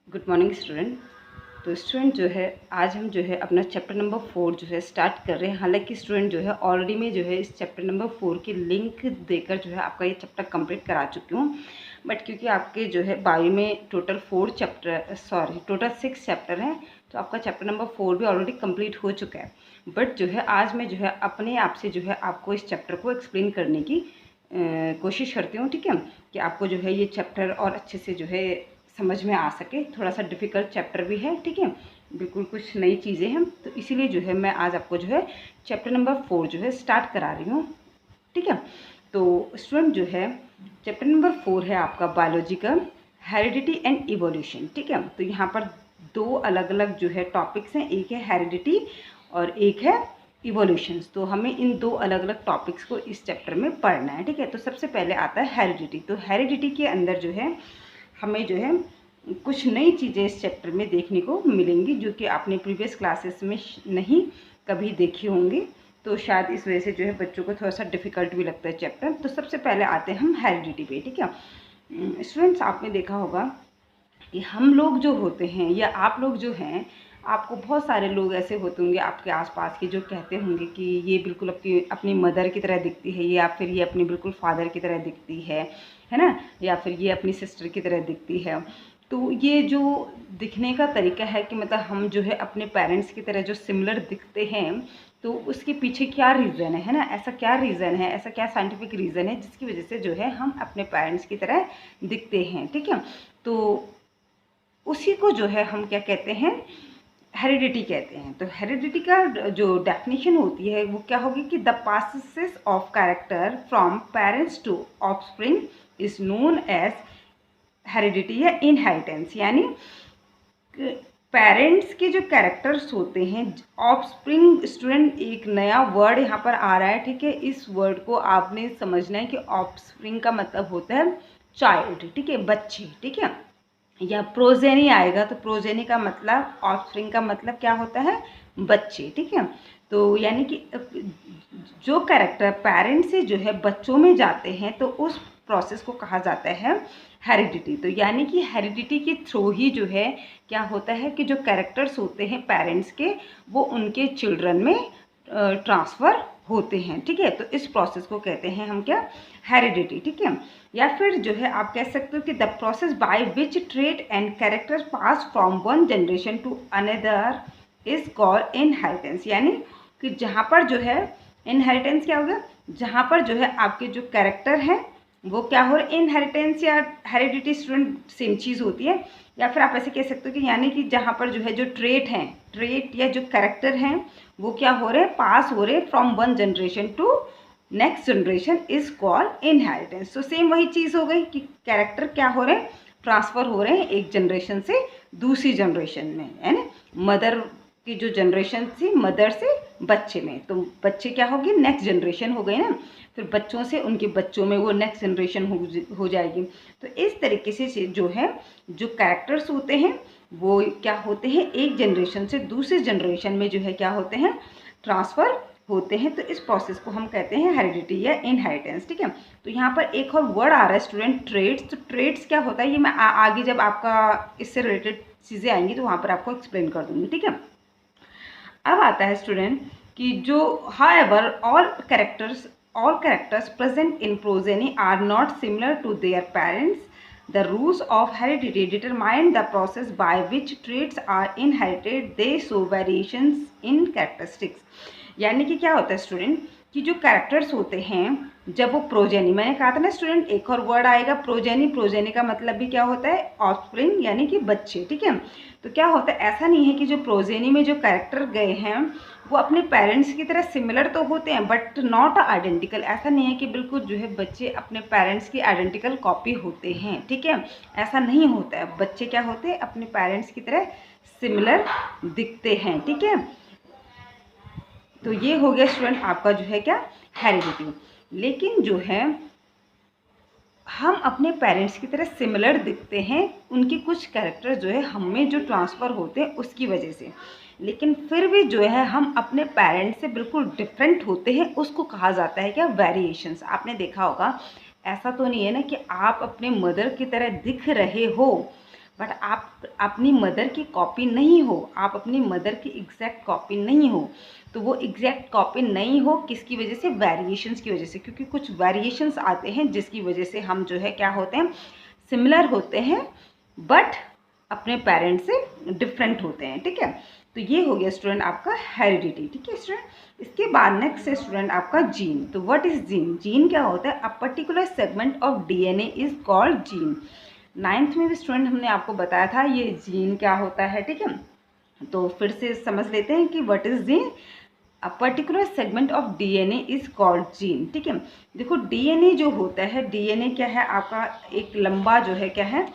Good morning student. तो student जो है आज हम जो है अपना चैप्टर नंबर 4 जो है स्टार्ट कर रहे हैं। हालांकि स्टूडेंट जो है ऑलरेडी मैं जो है इस चैप्टर नंबर 4 की लिंक देकर जो है आपका ये चैप्टर कंप्लीट करा चुकी हूँ। बट क्योंकि आपके जो है बायो में टोटल 6 चैप्टर हैं, तो आपका चैप्टर नंबर 4 भी ऑलरेडी कंप्लीट हो चुका है। बट जो है आज मैं जो है अपने आप से जो है आपको इस चैप्टर को एक्सप्लेन करने की कोशिश करती हूँ। ठीक है, कि आपको जो है ये चैप्टर और अच्छे से जो है समझ में आ सके। थोड़ा सा डिफ़िकल्ट चैप्टर भी है, ठीक है, बिल्कुल कुछ नई चीज़ें हैं, तो इसीलिए जो है मैं आज आपको जो है चैप्टर नंबर 4 जो है स्टार्ट करा रही हूँ। ठीक है, तो स्टूडेंट जो है चैप्टर नंबर 4 है आपका बायोलॉजी का हेरिडिटी एंड इवोल्यूशन। ठीक है, तो यहाँ पर दो अलग अलग जो है टॉपिक्स हैं, एक है हेरिडिटी और एक है इवोल्यूशंस। तो हमें इन दो अलग अलग टॉपिक्स को इस चैप्टर में पढ़ना है। ठीक है, तो सबसे पहले आता है हेरिडिटी। तो हेरिडिटी के अंदर जो है हमें जो है कुछ नई चीज़ें इस चैप्टर में देखने को मिलेंगी जो कि आपने प्रीवियस क्लासेस में नहीं कभी देखी होंगी। तो शायद इस वजह से जो है बच्चों को थोड़ा सा डिफ़िकल्ट भी लगता है चैप्टर। तो सबसे पहले आते हैं हम हेरिडिटी पे। ठीक है स्टूडेंट्स, आपने देखा होगा कि हम लोग जो होते हैं या आप लोग जो हैं, आपको बहुत सारे लोग ऐसे होते होंगे आपके आसपास के जो कहते होंगे कि ये बिल्कुल अपनी मदर की तरह दिखती है, या फिर ये अपने बिल्कुल फादर की तरह दिखती है ना, या फिर ये अपनी सिस्टर की तरह दिखती है। तो ये जो दिखने का तरीका है कि मतलब हम जो है अपने पेरेंट्स की तरह जो सिमिलर दिखते हैं, तो उसके पीछे क्या रीज़न है ना, ऐसा क्या रीज़न है, ऐसा क्या साइंटिफिक रीज़न है जिसकी वजह से जो है हम अपने पेरेंट्स की तरह दिखते हैं। ठीक है, तो उसी को जो है हम क्या कहते हैं, हेरिडिटी कहते हैं। तो हेरिडिटी का जो डेफिनेशन होती है वो क्या होगी कि the passes of character from parents to offspring is known as heredity या इनहेरिटेंस। यानी पेरेंट्स के जो कैरेक्टर्स होते हैं, ऑफस्प्रिंग, स्टूडेंट एक नया वर्ड यहाँ पर आ रहा है। ठीक है, इस वर्ड को आपने समझना है कि ऑफस्प्रिंग का मतलब होता है चाइल्ड, ठीक है, बच्चे। ठीक है, या प्रोजेनी आएगा तो प्रोजेनी का मतलब, ऑफस्प्रिंग का मतलब क्या होता है, बच्चे। ठीक है, तो यानी कि जो कैरेक्टर पेरेंट्स से जो है बच्चों में जाते हैं तो उस प्रोसेस को कहा जाता है हेरिडिटी। तो यानी कि हेरिडिटी के थ्रू ही जो है क्या होता है कि जो कैरेक्टर्स होते हैं पेरेंट्स के, वो उनके चिल्ड्रन में ट्रांसफ़र होते हैं। ठीक है, तो इस प्रोसेस को कहते हैं हम क्या, हेरिडिटी। ठीक है, या फिर जो है आप कह सकते हो कि the process by which trait and character pass from one generation to another is called inheritance. यानी कि जहाँ पर जो है इनहेरिटेंस क्या होगा, जहाँ पर जो है आपके जो कैरेक्टर हैं वो क्या हो रहे, इनहेरिटेंस या हेरिडिटी स्टूडेंट सेम चीज़ होती है। या फिर आप ऐसे कह सकते हो कि यानी कि जहाँ पर जो है जो ट्रेट हैं, ट्रेट या जो कैरेक्टर हैं वो क्या हो रहे हैं, पास हो रहे हैं from one generation to next generation is called inheritance. तो सेम वही चीज़ हो गई कि कैरेक्टर क्या हो रहे हैं, ट्रांसफ़र हो रहे हैं एक जनरेशन से दूसरी जनरेशन में, है ना। मदर की जो जनरेशन थी, मदर से बच्चे में, तो बच्चे क्या होगी, नेक्स्ट जनरेशन हो गई ना, फिर बच्चों से उनके बच्चों में वो नेक्स्ट जनरेशन हो जाएगी। तो इस तरीके से जो है जो कैरेक्टर्स होते हैं वो क्या होते हैं, एक जनरेशन से दूसरे जनरेशन में जो है क्या होते हैं, ट्रांसफ़र होते हैं। तो इस प्रोसेस को हम कहते हैं हेरिडिटी या इनहेरिटेंस। ठीक है, तो यहाँ पर एक और वर्ड आ रहा है स्टूडेंट, ट्रेड्स। तो ट्रेड्स क्या होता है ये मैं आगे जब आपका इससे रिलेटेड चीज़ें आएंगी तो वहाँ पर आपको एक्सप्लेन कर दूँगी। ठीक है, अब आता है स्टूडेंट कि जो however all characters present in progeny are not similar to their parents. The rules of heredity determine the process by which traits are inherited. They show variations in characteristics. यानी कि क्या होता है स्टूडेंट कि जो characters होते हैं जब वो प्रोजेनी, मैंने कहा था ना स्टूडेंट एक और वर्ड आएगा प्रोजेनी, प्रोजेनी का मतलब भी क्या होता है, ऑफस्प्रिंग यानी कि बच्चे। ठीक है, तो क्या होता है, ऐसा नहीं है कि जो प्रोजेनी में जो कैरेक्टर गए हैं वो अपने पेरेंट्स की तरह सिमिलर तो होते हैं बट नॉट आइडेंटिकल। ऐसा नहीं है कि बिल्कुल जो है बच्चे अपने पेरेंट्स की आइडेंटिकल कॉपी होते हैं। ठीक है, ऐसा नहीं होता है, बच्चे क्या होते हैं, अपने पेरेंट्स की तरह सिमिलर दिखते हैं। ठीक है, तो ये हो गया स्टूडेंट आपका जो है क्या, हेरिडिटी। लेकिन जो है हम अपने पेरेंट्स की तरह सिमिलर दिखते हैं, उनके कुछ कैरेक्टर जो है हम में जो ट्रांसफ़र होते हैं उसकी वजह से, लेकिन फिर भी जो है हम अपने पेरेंट्स से बिल्कुल डिफरेंट होते हैं, उसको कहा जाता है क्या, वेरिएशंस। आपने देखा होगा, ऐसा तो नहीं है ना कि आप अपने मदर की तरह दिख रहे हो बट आप अपनी मदर की कॉपी नहीं हो, आप अपनी मदर की एग्जैक्ट कॉपी नहीं हो। तो वो एग्जैक्ट कॉपी नहीं हो किसकी वजह से? वेरिएशंस की वजह से, क्योंकि कुछ वेरिएशंस आते हैं जिसकी वजह से हम जो है क्या होते हैं, सिमिलर होते हैं बट अपने पेरेंट्स से डिफरेंट होते हैं। ठीक है, तो ये हो गया स्टूडेंट आपका हेरिडिटी। ठीक है स्टूडेंट, इसके बाद नेक्स्ट है स्टूडेंट आपका जीन। तो व्हाट इज जीन? जीन क्या होता है? A particular segment of DNA is called gene. 9th में भी स्टूडेंट हमने आपको बताया था ये जीन क्या होता है। ठीक है, तो फिर से समझ लेते हैं कि what is gene. A particular segment of DNA is called gene. ठीक है, देखो डीएनए जो होता है, डीएनए क्या है आपका? एक लंबा जो है क्या है,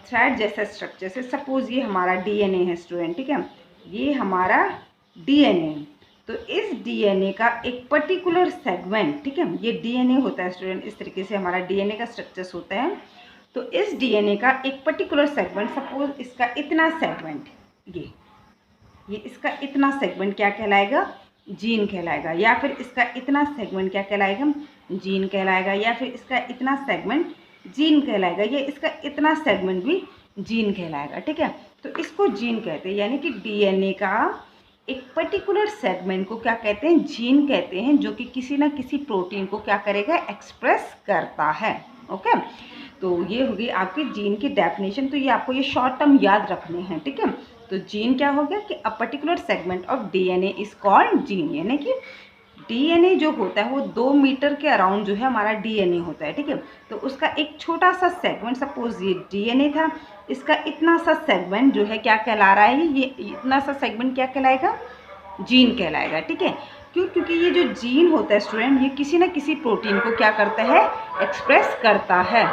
थ्रेड जैसा स्ट्रक्चर से। सपोज ये हमारा डीएनए है स्टूडेंट। ठीक है, ये हमारा डीएनए है। तो इस डीएनए का एक पर्टिकुलर सेगमेंट, ठीक है, ये डीएनए होता है स्टूडेंट, इस तरीके से हमारा डीएनए का स्ट्रक्चर्स होता है। तो इस डीएनए का एक पर्टिकुलर सेगमेंट, सपोज इसका इतना सेगमेंट, ये इसका इतना सेगमेंट क्या कहलाएगा? जीन कहलाएगा। या फिर इसका इतना सेगमेंट क्या कहलाएगा? जीन कहलाएगा। या फिर इसका इतना सेगमेंट जीन कहलाएगा। या इसका इतना सेगमेंट भी जीन कहलाएगा। ठीक है, तो इसको जीन कहते हैं, यानी कि डीएनए का एक पर्टिकुलर सेगमेंट को क्या कहते हैं? जीन कहते हैं, जो कि किसी ना किसी प्रोटीन को क्या करेगा? एक्सप्रेस करता है। ओके, तो ये होगी आपकी जीन की डेफिनेशन। तो ये आपको ये शॉर्ट टर्म याद रखने हैं। ठीक है, तो जीन क्या हो गया कि a particular segment of DNA is called gene, यानी कि डीएनए जो होता है वो 2 मीटर के अराउंड जो है हमारा डीएनए होता है। ठीक है, तो उसका एक छोटा सा सेगमेंट, सपोज ये डीएनए था, इसका इतना सा सेगमेंट जो है क्या कहला रहा है? ये इतना सा सेगमेंट क्या कहलाएगा? जीन कहलाएगा। ठीक है, क्यों? क्योंकि ये जो जीन होता है स्टूडेंट, ये किसी ना किसी प्रोटीन को क्या करता है? एक्सप्रेस करता है।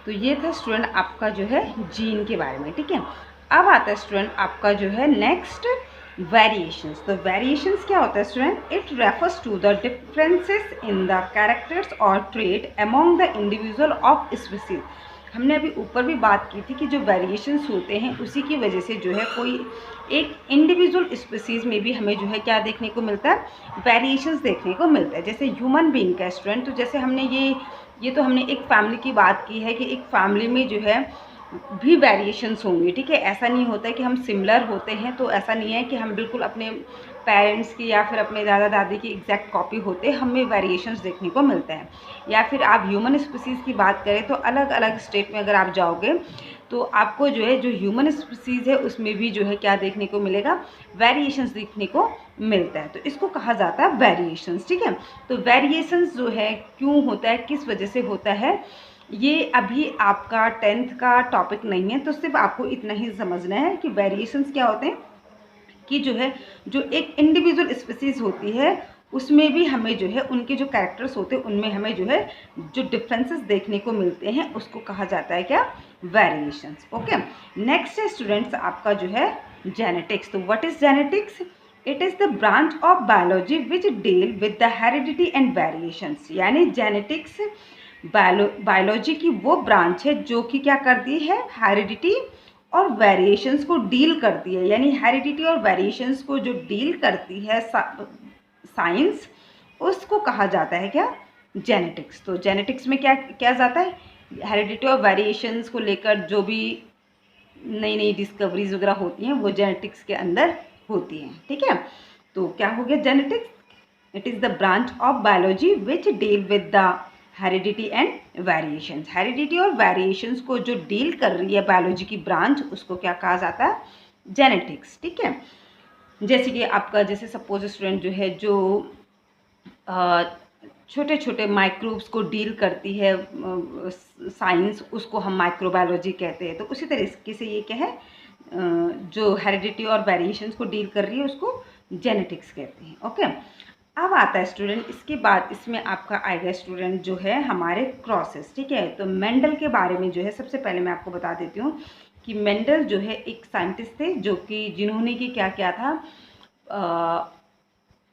तो ये था स्टूडेंट आपका जो है जीन के बारे में। ठीक है, अब आता है स्टूडेंट आपका जो है नेक्स्ट वेरिएशंस। तो वेरिएशंस क्या होता है student? It refers to the differences in the characters और trait among the individual of species. हमने अभी ऊपर भी बात की थी कि जो वेरिएशंस होते हैं उसी की वजह से जो है कोई एक इंडिविजुअल स्पीसीज में भी हमें जो है क्या देखने को मिलता है? वेरिएशंस देखने को मिलता है। जैसे ह्यूमन बीइंग का स्टूडेंट, तो जैसे हमने ये तो हमने एक फैमिली की बात की है कि एक फैमिली में जो है भी वेरिएशंस होंगे। ठीक है, ऐसा नहीं होता है कि हम सिमिलर होते हैं, तो ऐसा नहीं है कि हम बिल्कुल अपने पेरेंट्स की या फिर अपने दादा दादी की एग्जैक्ट कॉपी होते, हमें वेरिएशंस देखने को मिलते हैं। या फिर आप ह्यूमन स्पीसीज़ की बात करें तो अलग अलग स्टेट में अगर आप जाओगे तो आपको जो है जो ह्यूमन स्पीसीज़ है उसमें भी जो है क्या देखने को मिलेगा? वेरिएशंस देखने को मिलता है। तो इसको कहा जाता है वेरिएशंस। ठीक है, तो वेरिएशंस जो है क्यों होता है, किस वजह से होता है, ये अभी आपका 10th का टॉपिक नहीं है, तो सिर्फ आपको इतना ही समझना है कि वेरिएशंस क्या होते हैं कि जो है जो एक इंडिविजुअल स्पीसीज होती है उसमें भी हमें जो है उनके जो कैरेक्टर्स होते हैं उनमें हमें जो है जो डिफरेंसेस देखने को मिलते हैं उसको कहा जाता है क्या? वेरिएशंस। ओके, नेक्स्ट है स्टूडेंट्स आपका जो है जेनेटिक्स। तो what is genetics? It is the branch of biology which deal with the heredity and variations. यानी जेनेटिक्स बायोलॉजी की वो ब्रांच है जो कि क्या करती है? हेरिडिटी और वेरिएशंस को डील करती है। यानी हेरिडिटी और वेरिएशंस को जो डील करती है साइंस, उसको कहा जाता है क्या? जेनेटिक्स। तो जेनेटिक्स में क्या क्या जाता है? हेरिडिटी और वेरिएशंस को लेकर जो भी नई नई डिस्कवरीज वगैरह होती हैं वो जेनेटिक्स के अंदर होती हैं। ठीक है, तो क्या हो गया genetics? It is the branch of biology which deal with the heredity and variations. Heredity और वेरिएशंस को जो डील कर रही है बायोलॉजी की ब्रांच, उसको क्या कहा जाता है? जेनेटिक्स। ठीक है, जैसे कि आपका जैसे सपोज स्टूडेंट जो है जो छोटे छोटे माइक्रोब्स को डील करती है साइंस, उसको हम माइक्रोबायोलॉजी कहते हैं। तो उसी तरीके से ये क्या है, जो हेरिडिटी और वेरिएशंस को डील कर रही है उसको जेनेटिक्स कहते हैं। ओके, अब आता है स्टूडेंट इसके बाद इसमें आपका आएगा स्टूडेंट जो है हमारे क्रॉसेस। ठीक है, तो मेंडल के बारे में जो है सबसे पहले मैं आपको बता देती हूँ कि मेंडल जो है एक साइंटिस्ट थे जो कि जिन्होंने कि क्या किया था,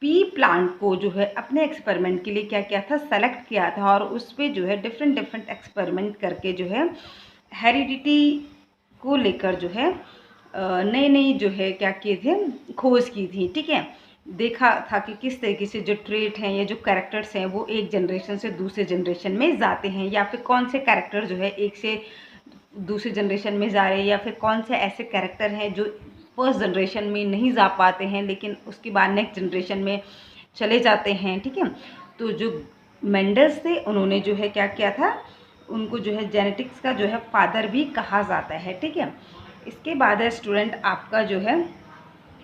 पी प्लांट को जो है अपने एक्सपेरिमेंट के लिए क्या किया था? सेलेक्ट किया था, और उस पर जो है डिफरेंट डिफरेंट एक्सपेरिमेंट करके जो है हेरिडिटी को लेकर जो है नई नई जो है क्या किए थे? खोज की थी। ठीक है, देखा था कि किस तरीके से जो ट्रेट हैं या जो कैरेक्टर्स हैं वो एक जनरेशन से दूसरे जनरेशन में जाते हैं, या फिर कौन से कैरेक्टर जो है एक से दूसरी जनरेशन में जा रहे हैं, या फिर कौन से ऐसे कैरेक्टर हैं जो फर्स्ट जनरेशन में नहीं जा पाते हैं लेकिन उसके बाद नेक्स्ट जनरेशन में चले जाते हैं, ठीक है। तो जो मेंडल्स थे उन्होंने जो है क्या किया था, उनको जो है जेनेटिक्स का जो है फादर भी कहा जाता है, ठीक है। इसके बाद है स्टूडेंट आपका जो है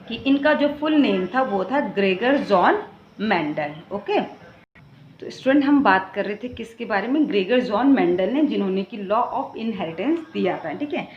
कि इनका जो फुल नेम था वो था ग्रेगर जॉन मेंडल, ओके। तो स्टूडेंट हम बात कर रहे थे किसके बारे में, ग्रेगर जॉन मेंडल ने, जिन्होंने कि लॉ ऑफ इनहेरिटेंस दिया था, ठीक है।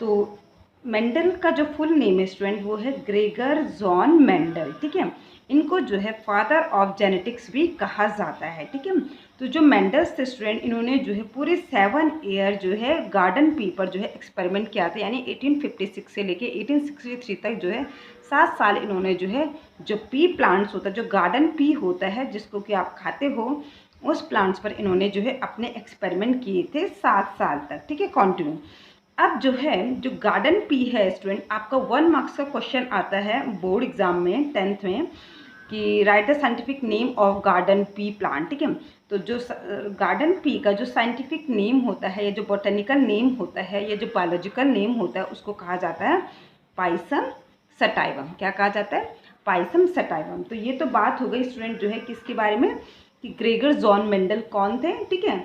तो मेंडल का जो फुल नेम है स्टूडेंट वो है ग्रेगर जॉन मेंडल, ठीक है। इनको जो है फादर ऑफ जेनेटिक्स भी कहा जाता है, ठीक है। तो जो मेंडल्स थे स्टूडेंट, इन्होंने जो है पूरे 7 ईयर जो है गार्डन पी पर जो है एक्सपेरिमेंट किया था, यानी 1856 से लेके 1863 तक जो है 7 साल इन्होंने जो है जो पी प्लांट्स होता है, जो गार्डन पी होता है जिसको कि आप खाते हो, उस प्लांट्स पर इन्होंने जो है अपने एक्सपेरिमेंट किए थे 7 साल तक, ठीक है, कंटिन्यू। अब जो है जो गार्डन पी है स्टूडेंट, आपका 1 मार्क्स का क्वेश्चन आता है बोर्ड एग्जाम में 10th में कि right the scientific name of garden pea plant, ठीक है। तो जो गार्डन पी का जो साइंटिफिक नेम होता है या जो बोटेनिकल नेम होता है या जो बायोलॉजिकल नेम होता है उसको कहा जाता है पाइसम सटाइवम। क्या कहा जाता है, पाइसम सटाइवम। तो ये तो बात हो गई स्टूडेंट जो है किसके बारे में, कि ग्रेगर जॉन मेंडल कौन थे, ठीक है,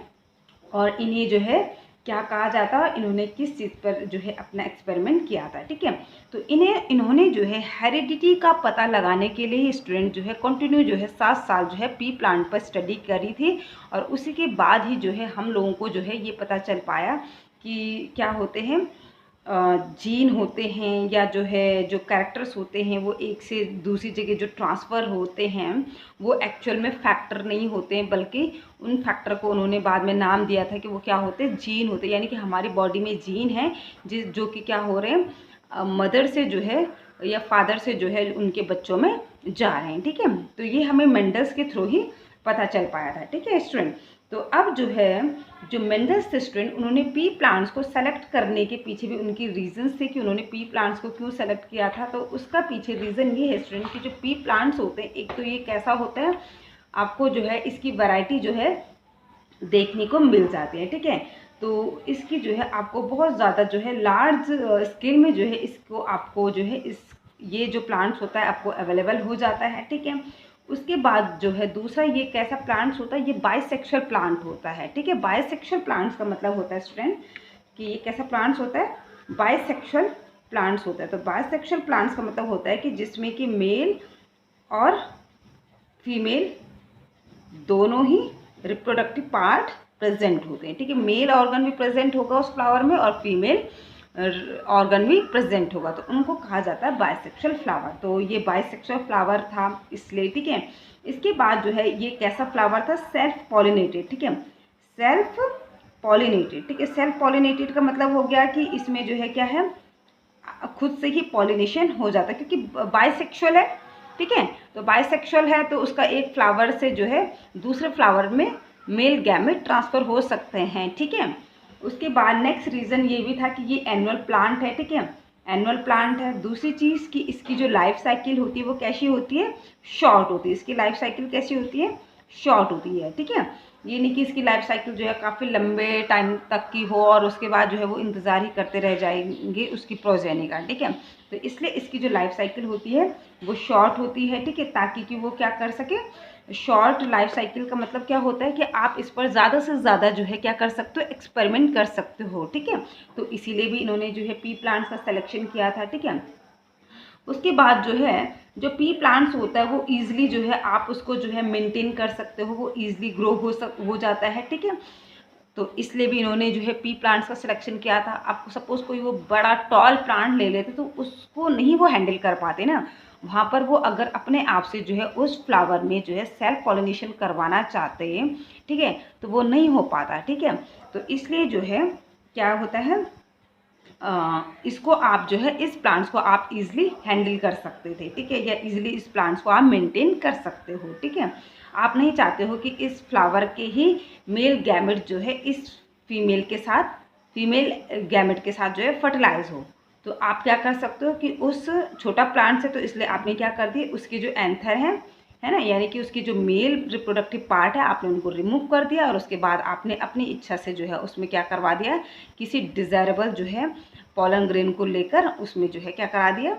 और इन्हें जो है क्या कहा जाता है, इन्होंने किस चीज़ पर जो है अपना एक्सपेरिमेंट किया था, ठीक है। तो इन्होंने जो है हेरिडिटी का पता लगाने के लिए स्टूडेंट जो है कंटिन्यू जो है 7 साल जो है पी प्लांट पर स्टडी करी थी, और उसी के बाद ही जो है हम लोगों को जो है ये पता चल पाया कि क्या होते हैं, जीन होते हैं या जो है जो कैरेक्टर्स होते हैं वो एक से दूसरी जगह जो ट्रांसफ़र होते हैं वो एक्चुअल में फैक्टर नहीं होते हैं, बल्कि उन फैक्टर को उन्होंने बाद में नाम दिया था कि वो क्या होते हैं, जीन होते हैं। यानी कि हमारी बॉडी में जीन है जो कि क्या हो रहे हैं, मदर से जो है या फादर से जो है उनके बच्चों में जा रहे हैं, ठीक है। तो ये हमें मेंडल्स के थ्रू ही पता चल पाया था, ठीक है स्टूडेंट। तो अब जो है जो मेंडल्स थे स्टूडेंट, उन्होंने पी प्लांट्स को सेलेक्ट करने के पीछे भी उनकी रीजंस थे कि उन्होंने पी प्लांट्स को क्यों सेलेक्ट किया था। तो उसका पीछे रीज़न ये है स्टूडेंट कि जो पी प्लांट्स होते हैं, एक तो ये कैसा होता है, आपको जो है इसकी वैरायटी जो है देखने को मिल जाती है, ठीक है। तो इसकी जो है आपको बहुत ज़्यादा जो है लार्ज स्केल में जो है इसको आपको जो है ये जो प्लांट्स होता है आपको अवेलेबल हो जाता है, ठीक है। उसके बाद जो है दूसरा ये कैसा प्लांट्स होता है, ये बाइसेक्सुअल प्लांट होता है, ठीक है। बाइसेक्सुअल प्लांट्स का मतलब होता है स्टूडेंट कि ये कैसा प्लांट्स होता है, बाइसेक्सुअल प्लांट्स होता है। तो बाइसेक्सुअल प्लांट्स का मतलब होता है कि जिसमें कि मेल और फीमेल दोनों ही रिप्रोडक्टिव पार्ट प्रेजेंट होते हैं, ठीक है। मेल ऑर्गन भी प्रेजेंट होगा उस फ्लावर में और फीमेल ऑर्गन भी प्रेजेंट होगा, तो उनको कहा जाता है बाइसेक्सुअल फ्लावर। तो ये बाइसेक्सुअल फ्लावर था इसलिए, ठीक है। इसके बाद जो है ये कैसा फ्लावर था, सेल्फ पॉलिनेटेड, ठीक है, सेल्फ पॉलिनेटेड, ठीक है। सेल्फ पॉलिनेटेड का मतलब हो गया कि इसमें जो है क्या है, खुद से ही पॉलिनेशन हो जाता है, क्योंकि बाइसेक्सुअल है, ठीक है। तो बाइसेक्सुअल है तो उसका एक फ्लावर से जो है दूसरे फ्लावर में मेल गैमेट ट्रांसफ़र हो सकते हैं, ठीक है। उसके बाद नेक्स्ट रीज़न ये भी था कि ये एनुअल प्लांट है, ठीक है, एनुअल प्लांट है। दूसरी चीज़ कि इसकी जो लाइफ साइकिल होती है वो कैसी होती है, शॉर्ट होती है। इसकी लाइफ साइकिल कैसी होती है, शॉर्ट होती है, ठीक है। ये नहीं कि इसकी लाइफ साइकिल जो है काफ़ी लंबे टाइम तक की हो और उसके बाद जो है वो इंतज़ार ही करते रह जाएंगे उसकी प्रोजेनी का, ठीक है। तो इसलिए इसकी जो लाइफ साइकिल होती है वो शॉर्ट होती है, ठीक है, ताकि कि वो क्या कर सके, शॉर्ट लाइफ साइकिल का मतलब क्या होता है कि आप इस पर ज़्यादा से ज़्यादा जो है क्या कर सकते हो, एक्सपेरिमेंट कर सकते हो, ठीक है। तो इसीलिए भी इन्होंने जो है पी प्लांट्स का सिलेक्शन किया था, ठीक है। उसके बाद जो है जो पी प्लांट्स होता है वो ईजिली जो है आप उसको जो है मेंटेन कर सकते हो, वो ईजिली ग्रो हो जाता है, ठीक है। तो इसलिए भी इन्होंने जो है पी प्लांट्स का सिलेक्शन किया था। आपको सपोज कोई वो बड़ा टॉल प्लांट ले लेते तो उसको नहीं वो हैंडल कर पाते ना, वहाँ पर वो अगर अपने आप से जो है उस फ्लावर में जो है सेल्फ पॉलिनेशन करवाना चाहते हैं, ठीक है, तो वो नहीं हो पाता, ठीक है। तो इसलिए जो है क्या होता है, इसको आप जो है इस प्लांट्स को आप इजीली हैंडल कर सकते थे, ठीक है, या इजीली इस प्लांट्स को आप मेंटेन कर सकते हो, ठीक है। आप नहीं चाहते हो कि इस फ्लावर के ही मेल गैमेट जो है इस फीमेल गैमेट के साथ जो है फर्टिलाइज हो, तो आप क्या कर सकते हो कि उस छोटा प्लांट से, तो इसलिए आपने क्या कर दिया, उसके जो एंथर हैं है ना, यानी कि उसकी जो मेल रिप्रोडक्टिव पार्ट है आपने उनको रिमूव कर दिया और उसके बाद आपने अपनी इच्छा से जो है उसमें क्या करवा दिया, किसी डिज़ायरेबल जो है पॉलन ग्रेन को लेकर उसमें जो है क्या करा दिया,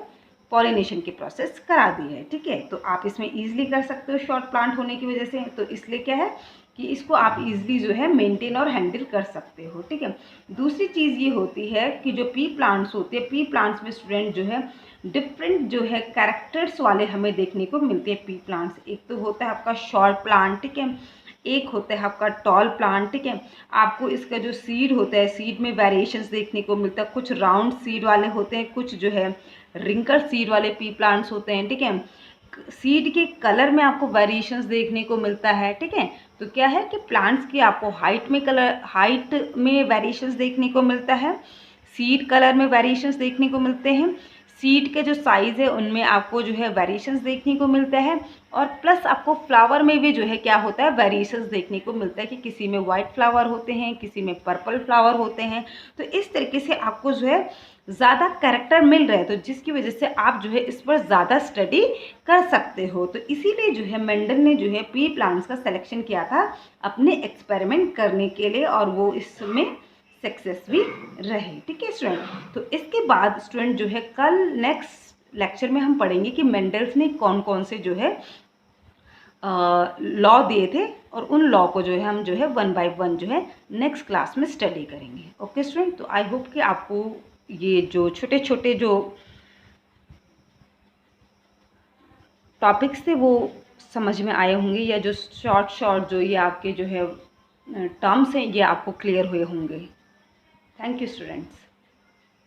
पॉलिनेशन की प्रोसेस करा दी है। ठीक है, तो आप इसमें ईजिली कर सकते हो शॉर्ट प्लांट होने की वजह से, तो इसलिए क्या है कि इसको आप इजीली जो है मेंटेन और हैंडल कर सकते हो। ठीक है, दूसरी चीज़ ये होती है कि जो पी प्लांट्स होते हैं, पी प्लांट्स में स्टूडेंट जो है डिफरेंट जो है कैरेक्टर्स वाले हमें देखने को मिलते हैं पी प्लांट्स। एक तो होता है आपका शॉर्ट प्लांट, ठीक है, एक होता है आपका टॉल प्लांट। ठीक है, आपको इसका जो सीड होता है, सीड में वेरिएशंस देखने को मिलता है, कुछ राउंड सीड वाले होते हैं, कुछ जो है रिंकल सीड वाले पी प्लांट्स होते हैं। ठीक है, सीड के कलर में आपको वेरिएशंस देखने को मिलता है। ठीक है, तो क्या है कि प्लांट्स की आपको हाइट में वेरिएशंस देखने को मिलता है, सीड कलर में वेरिएशंस देखने को मिलते हैं, सीड के जो साइज़ है उनमें आपको जो है वेरिएशंस देखने को मिलता है, और प्लस आपको फ्लावर में भी जो है क्या होता है, वेरिएशंस देखने को मिलता है कि किसी में वाइट फ्लावर होते हैं, किसी में पर्पल फ्लावर होते हैं। तो इस तरीके से आपको जो है ज़्यादा कैरेक्टर मिल रहे हैं, तो जिसकी वजह से आप जो है इस पर ज़्यादा स्टडी कर सकते हो। तो इसीलिए जो है मेंडल ने जो है पी प्लांट्स का सिलेक्शन किया था अपने एक्सपेरिमेंट करने के लिए, और वो इसमें सक्सेस भी रहे। ठीक है स्टूडेंट, तो इसके बाद स्टूडेंट जो है कल नेक्स्ट लेक्चर में हम पढ़ेंगे कि मेंडल्स ने कौन कौन से जो है लॉ दिए थे, और उन लॉ को जो है हम जो है 1 बाय 1 जो है नेक्स्ट क्लास में स्टडी करेंगे। ओके स्टूडेंट, तो आई होप कि आपको ये जो छोटे छोटे जो टॉपिक्स थे वो समझ में आए होंगे, या जो शॉर्ट जो ये आपके जो है टर्म्स हैं ये आपको क्लियर हुए होंगे। Thank you students.